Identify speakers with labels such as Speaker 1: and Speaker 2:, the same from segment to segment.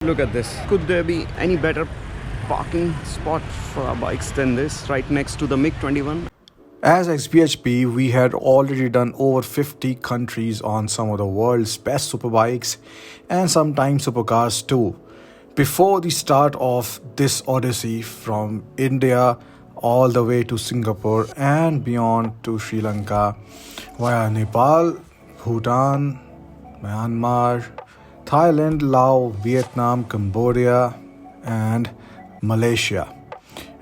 Speaker 1: Look at this. Could there be any better parking spot for our bikes than this, right next to the MiG-21?
Speaker 2: As XBHP, we had already done over 50 countries on some of the world's best superbikes and sometimes supercars too. Before the start of this odyssey from India all the way to Singapore and beyond to Sri Lanka via Nepal, Bhutan, Myanmar, Thailand, Laos, Vietnam, Cambodia, and Malaysia.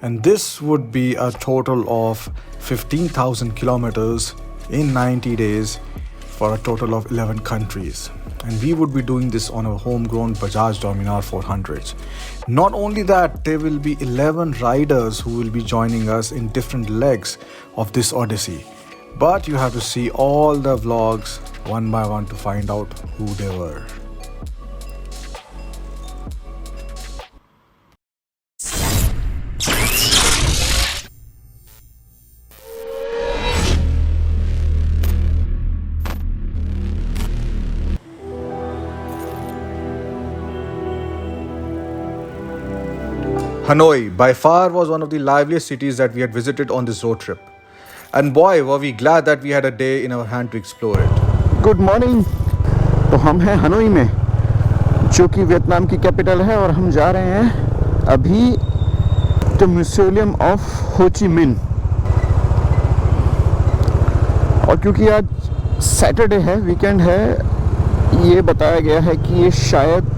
Speaker 2: And this would be a total of 15,000 kilometers in 90 days for a total of 11 countries. And we would be doing this on a homegrown Bajaj Dominar 400s. Not only that, there will be 11 riders who will be joining us in different legs of this odyssey. But you have to see all the vlogs one by one to find out who they were. Hanoi by far was one of the liveliest cities that we had visited on this road trip. And boy, were we glad that we had a day in our hand to explore it.
Speaker 1: Good morning. तो हम हैं Hanoi में, जो कि Vietnam की capital है, और हम जा रहे हैं अभी टू म्यूजियम ऑफ हो ची मिन। और क्योंकि आज सैटरडे है, वीकेंड है, ये बताया गया है कि ये शायद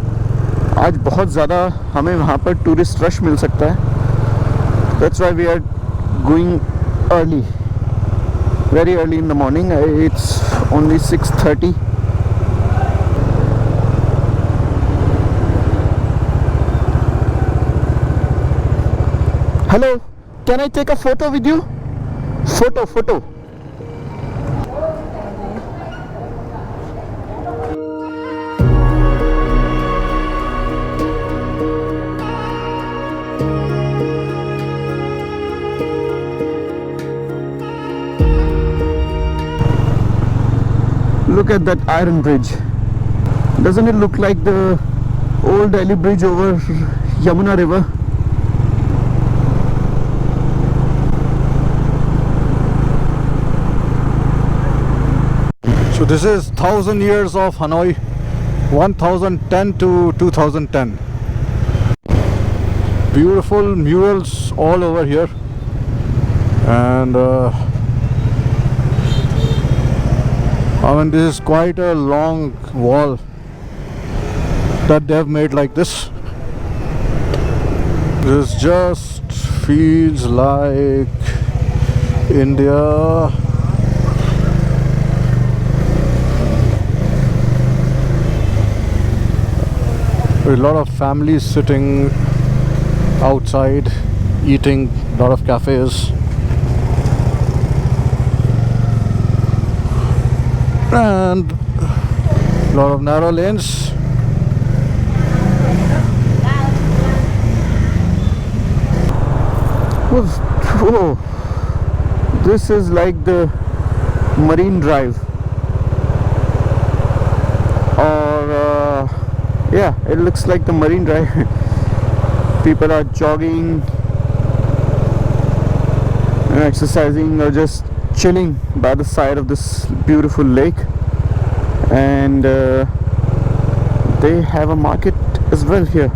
Speaker 1: आज बहुत ज़्यादा हमें वहाँ पर टूरिस्ट रश मिल सकता है। That's why we are going early, very early in the morning. It's only 6:30। Hello, can I take a photo with you? Photo. Look at that iron bridge. Doesn't it look like the old Delhi bridge over Yamuna river?
Speaker 2: So this is 1000 years of Hanoi, 1010 to 2010. Beautiful murals all over here. And I mean, this is quite a long wall that they have made like this. This just feels like India. A lot of families sitting outside, eating, a lot of cafes. And a lot of narrow lanes.
Speaker 1: Whoa. This is like the Marine Drive, or yeah, it looks like the Marine Drive. People are jogging and exercising or just chilling by the side of this beautiful lake, and they have a market as well here.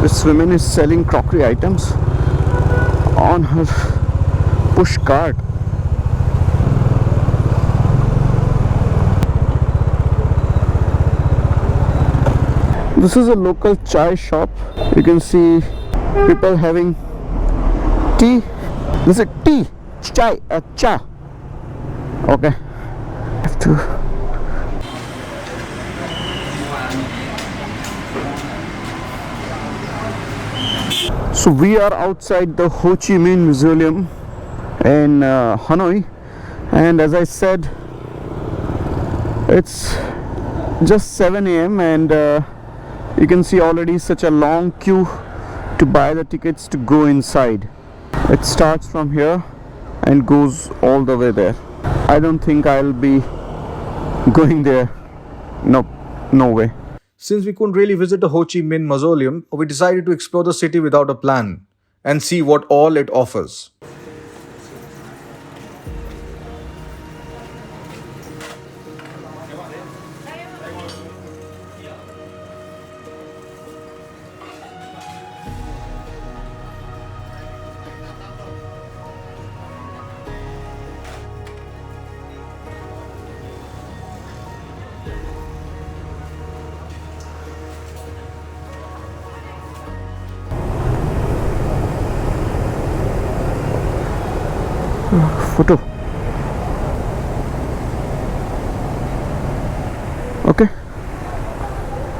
Speaker 1: This woman is selling crockery items on her push cart. This is a local chai shop. You can see people having tea. This is tea, chai, cha. Okay. Have to. So we are outside the Ho Chi Minh Museum in Hanoi, and as I said, it's just 7 a.m. and you can see already such a long queue to buy the tickets to go inside. It starts from here and goes all the way there. I don't think I'll be going there Nope, no way.
Speaker 2: Since we couldn't really visit the Ho Chi Minh Mausoleum, we decided to explore the city without a plan and see what all it offers.
Speaker 1: Photo. Okay.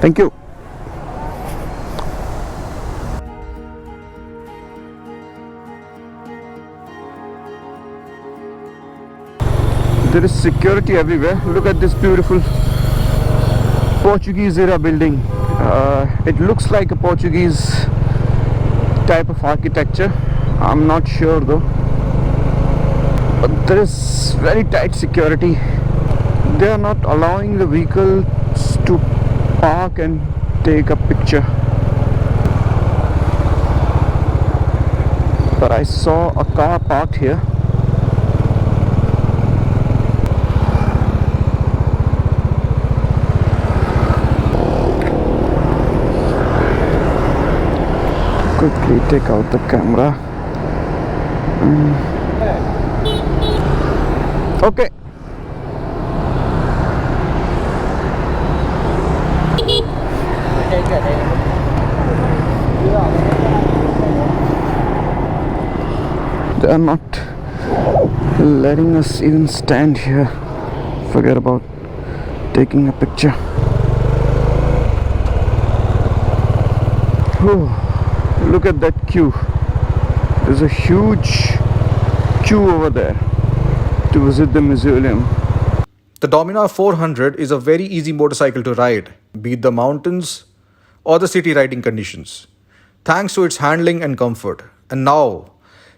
Speaker 1: Thank you. There is security everywhere. Look at this beautiful Portuguese era building. It looks like a Portuguese type of architecture. I'm not sure though. But there is very tight security. They are not allowing the vehicles to park and take a picture. But I saw a car parked here. Quickly take out the camera. Okay. They are not letting us even stand here. Forget about taking a picture. Oh, look at that queue. There's a huge queue over there to visit the mausoleum.
Speaker 2: The Dominar 400 is a very easy motorcycle to ride, be it the mountains or the city riding conditions, thanks to its handling and comfort. And now,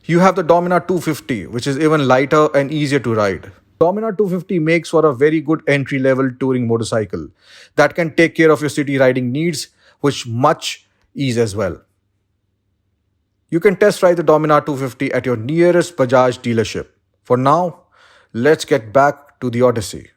Speaker 2: you have the Dominar 250, which is even lighter and easier to ride. Dominar 250 makes for a very good entry-level touring motorcycle that can take care of your city riding needs with much ease as well. You can test ride the Dominar 250 at your nearest Bajaj dealership. For now, let's get back to the Odyssey.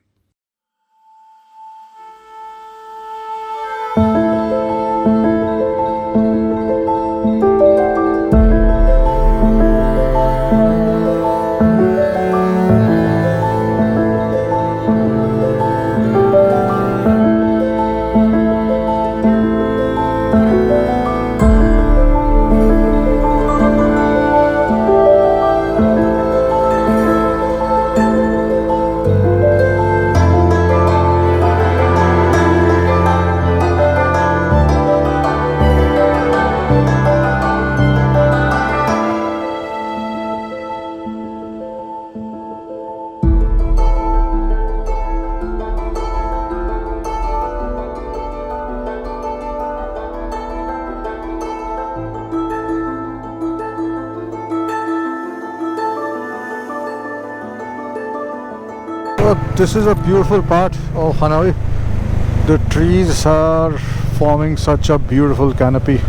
Speaker 2: This is a beautiful part of Hanoi. The trees are forming such a beautiful canopy,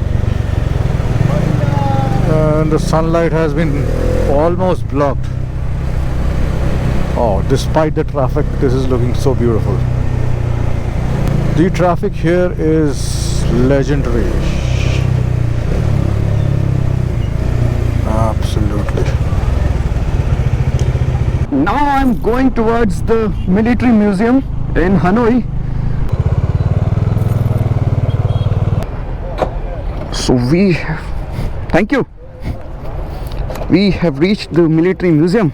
Speaker 2: and the sunlight has been almost blocked. Oh, despite the traffic, this is looking so beautiful. The traffic here is legendary. Absolutely.
Speaker 1: Now I'm going towards the military museum in Hanoi. So thank you. We have reached the military museum.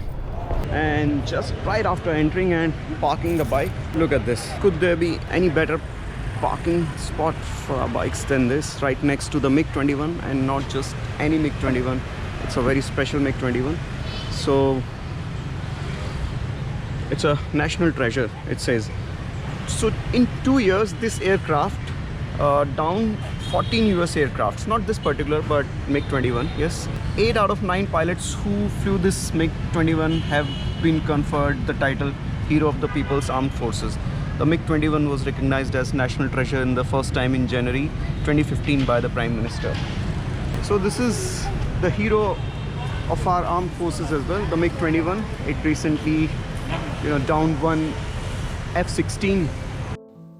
Speaker 1: And just right after entering and parking the bike, look at this. Could there be any better parking spot for our bikes than this? Right next to the MiG-21, and not just any MiG-21. It's a very special MiG-21. So it's a national treasure, it says. So in 2 years, this aircraft down 14 US aircrafts, not this particular but MiG-21. Yes, 8 out of 9 pilots who flew this MiG-21 have been conferred the title Hero of the People's Armed Forces. The MiG-21 was recognized as national treasure in the first time in January 2015 by the Prime Minister. So this is the hero of our armed forces as well, the MiG-21. It recently, downed one F-16.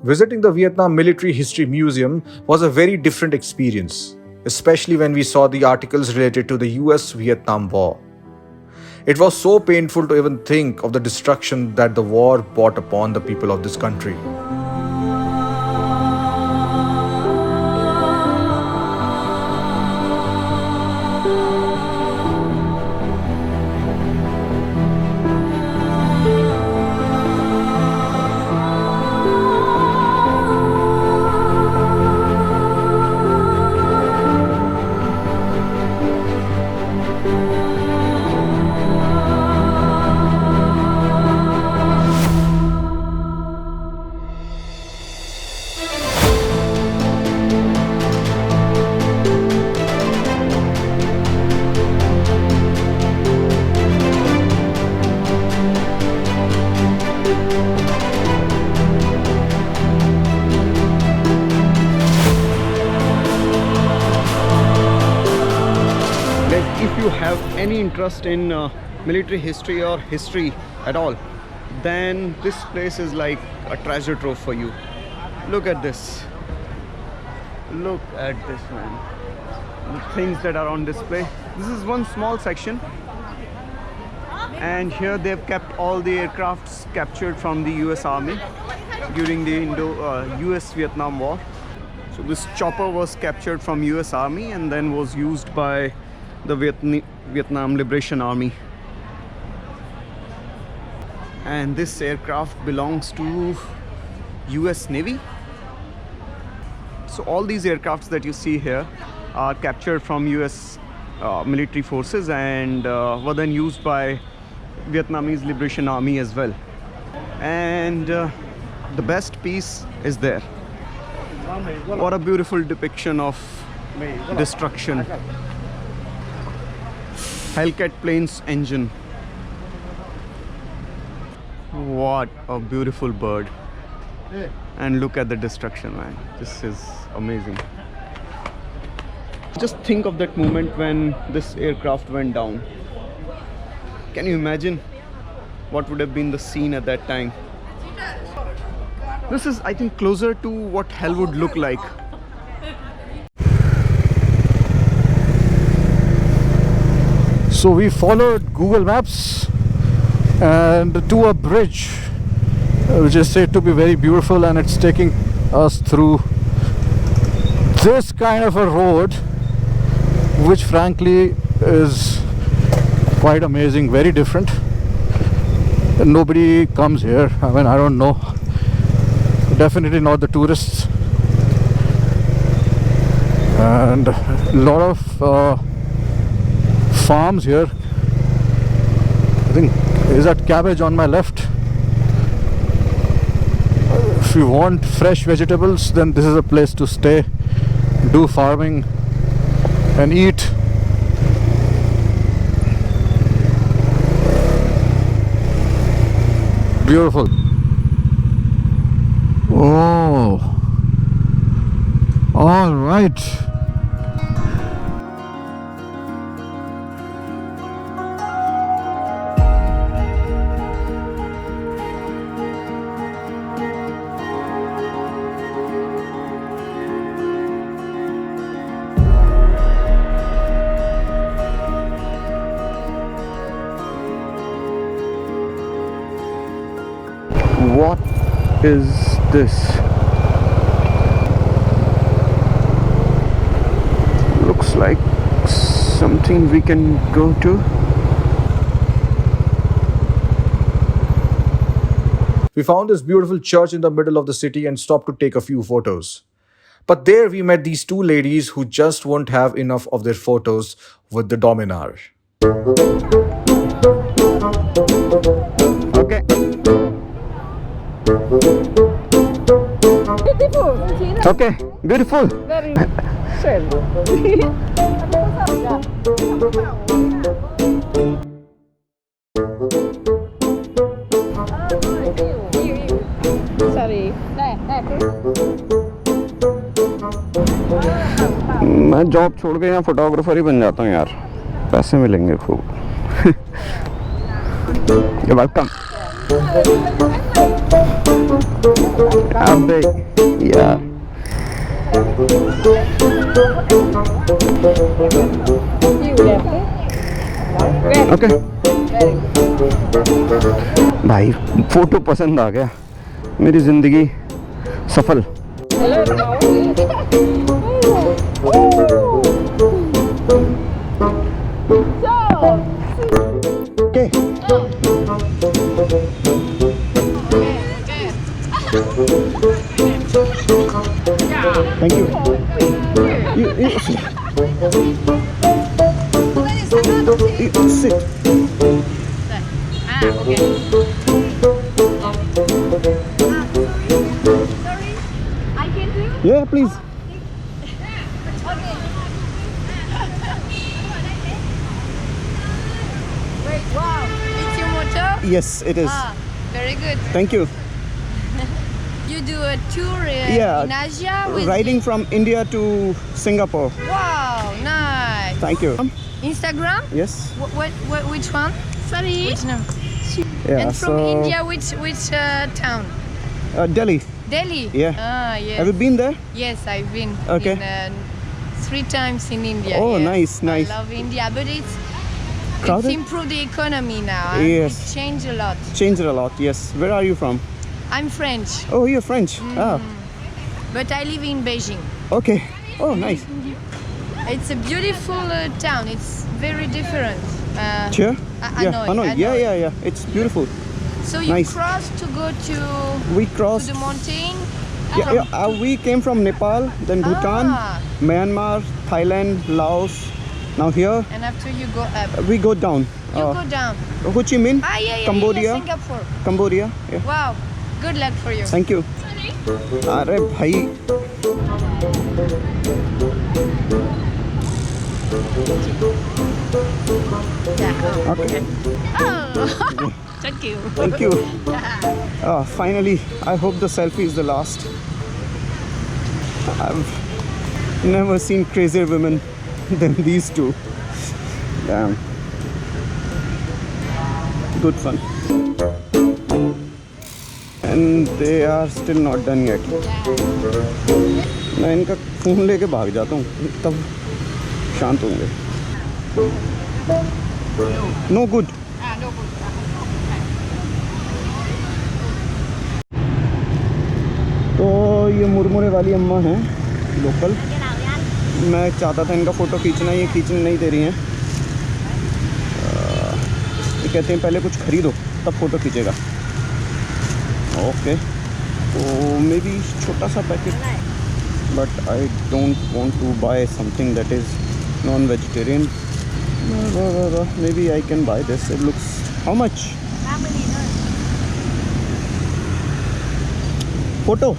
Speaker 2: Visiting the Vietnam Military History Museum was a very different experience, especially when we saw the articles related to the US-Vietnam War. It was so painful to even think of the destruction that the war brought upon the people of this country.
Speaker 1: If you have any interest in military history or history at all, then this place is like a treasure trove for you. Look at this. Look at this, man. The things that are on display. This is one small section, and here they've kept all the aircrafts captured from the US Army during the US-Vietnam War. So this chopper was captured from US Army and then was used by the Vietnam Liberation Army. And this aircraft belongs to US Navy. So all these aircrafts that you see here are captured from US military forces and were then used by Vietnamese Liberation Army as well. And the best piece is there. What a beautiful depiction of destruction. Hellcat plane's engine. What a beautiful bird. And look at the destruction, man. This is amazing. Just think of that moment when this aircraft went down. Can you imagine what would have been the scene at that time? This is, I think, closer to what hell would look like.
Speaker 2: So we followed Google Maps and to a bridge which is said to be very beautiful, and it's taking us through this kind of a road, which frankly is quite amazing, very different. Nobody comes here. I mean, I don't know, definitely not the tourists, and a lot of farms here. I think is that cabbage on my left. If you want fresh vegetables, then this is a place to stay, do farming and eat. Beautiful. Oh, all right.
Speaker 1: What is this? Looks like something we can go to.
Speaker 2: We found this beautiful church in the middle of the city and stopped to take a few photos. But there we met these two ladies who just won't have enough of their photos with the Dominar.
Speaker 1: Okay.
Speaker 3: Beautiful.
Speaker 1: Okay, beautiful.
Speaker 3: Very sad. Sorry.
Speaker 1: मैं job छोड़ के यहाँ photographer ही बन जाता हूँ यार, पैसे मिलेंगे खूब। वेलकम। अबे यार ओके भाई, फोटो पसंद आ गया, मेरी जिंदगी सफल। Okay thank you. You sit.
Speaker 3: Sorry, I can do.
Speaker 1: Yeah, please.
Speaker 3: Wait, wow, it's your motor?
Speaker 1: Yes, it is.
Speaker 3: Very good.
Speaker 1: Thank you.
Speaker 3: You do a tour
Speaker 1: Yeah,
Speaker 3: in Asia with
Speaker 1: Riding from India to Singapore.
Speaker 3: Wow, nice.
Speaker 1: Thank you.
Speaker 3: Instagram?
Speaker 1: Yes.
Speaker 3: Which one? Sorry. Which name?
Speaker 1: Yeah.
Speaker 3: And from India, which town?
Speaker 1: Delhi.
Speaker 3: Delhi.
Speaker 1: Yeah.
Speaker 3: Ah, yes.
Speaker 1: Have you been there?
Speaker 3: Yes, I've been.
Speaker 1: Okay.
Speaker 3: In, 3 times in India.
Speaker 1: Oh,
Speaker 3: yes.
Speaker 1: nice, nice.
Speaker 3: I love India, but it's
Speaker 1: Crowded?
Speaker 3: improved the economy now.
Speaker 1: Yes.
Speaker 3: It's changed a lot.
Speaker 1: Changed a lot. Yes. Where are you from?
Speaker 3: I'm French,
Speaker 1: Oh, you're French. Ah.
Speaker 3: but I live in Beijing.
Speaker 1: Okay. Oh, nice.
Speaker 3: It's a beautiful town. It's very different.
Speaker 1: Sure.
Speaker 3: I know it,
Speaker 1: Hanoi.
Speaker 3: I
Speaker 1: Yeah,
Speaker 3: know it.
Speaker 1: yeah, yeah. It's beautiful.
Speaker 3: So you
Speaker 1: Nice.
Speaker 3: cross to go to
Speaker 1: We crossed.
Speaker 3: the mountain.
Speaker 1: Yeah, yeah, we came from Nepal, then Bhutan,
Speaker 3: Ah.
Speaker 1: Myanmar, Thailand, Laos. Now here
Speaker 3: And after you go up,
Speaker 1: we go down.
Speaker 3: you go down.
Speaker 1: Ho Chi Minh,
Speaker 3: Ah, yeah,
Speaker 1: Cambodia.
Speaker 3: Singapore.
Speaker 1: Cambodia. Yeah.
Speaker 3: Wow, good luck for you.
Speaker 1: Thank you. अरे भाई Okay.
Speaker 3: Oh, thank you.
Speaker 1: Thank you. Finally, I hope the selfie is the last. I've never seen crazier women than these two. Damn. Good fun. And they are still not done yet. मैं इनका phone लेके भाग जाता हूँ, तब शांत होंगे. No good. तो ये मुरमुरे वाली अम्मा हैं लोकल. मैं चाहता था इनका फ़ोटो खींचना, ये खींचने नहीं दे रही हैं. ये कहते हैं पहले कुछ खरीदो तब फ़ोटो खींचेगा. ओके, तो मे बी छोटा सा packet, but I don't want to buy something that is non vegetarian. Maybe I can buy this. It looks how much? Photo.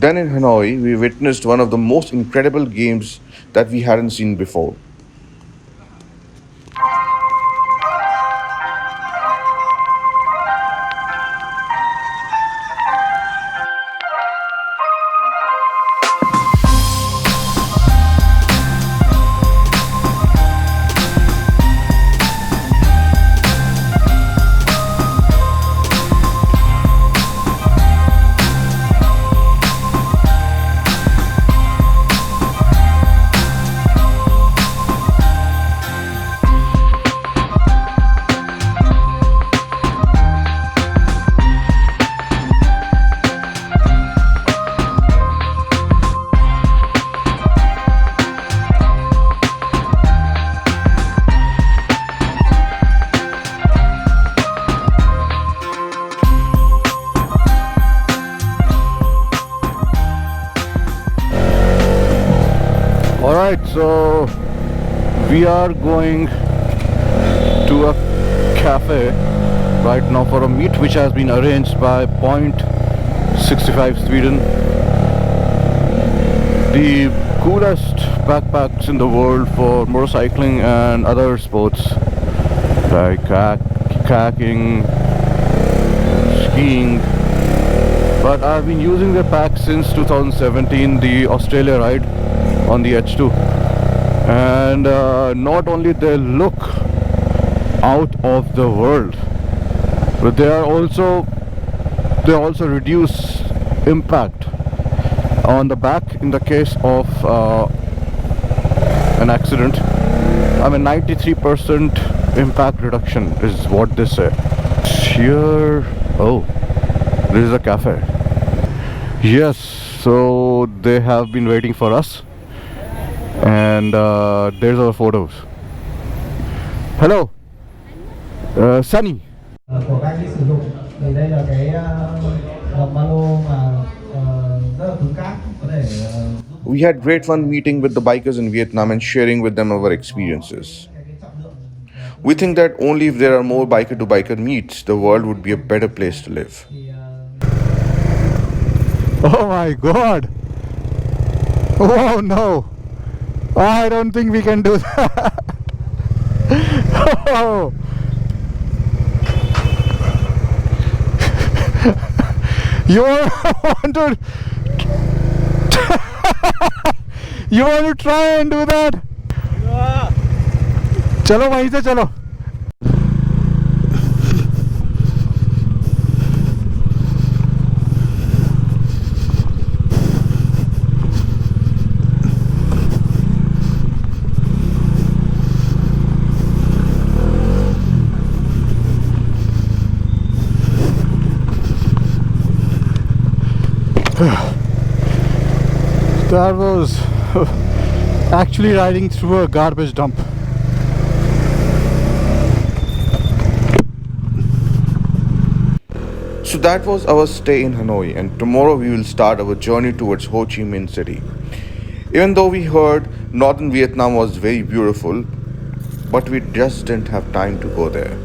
Speaker 4: Then in Hanoi, we witnessed one of the most incredible games that we hadn't seen before.
Speaker 1: Alright, so we are going to a cafe
Speaker 5: right now for a meet which has been arranged by Point 65 Sweden, the coolest backpacks in the world for motorcycling and other sports like kayaking, skiing. But I've been using their pack since 2017, the Australia ride on the H2, and not only they look out of the world, but they also reduce impact on the back in the case of an accident. I mean 93% impact reduction is what they say. Here, oh, this is a cafe. Yes, so they have been waiting for us, and there's our photos. Hello, Sunny.
Speaker 6: Của các anh đi sử dụng thì đây là cái ba lô mà rất là cứng cáp, có thể
Speaker 4: We had great fun meeting with the bikers in Vietnam and sharing with them our experiences. We think that only if there are more biker to biker meets, the world would be a better place to live.
Speaker 5: Oh my god! Oh no! I don't think we can do that. Oh. You want to you want to try and do that? चलो वहीं से चलो. That was actually riding through a garbage dump.
Speaker 4: So that was our stay in Hanoi, and tomorrow we will start our journey towards Ho Chi Minh City. Even though we heard northern Vietnam was very beautiful, but we just didn't have time to go there.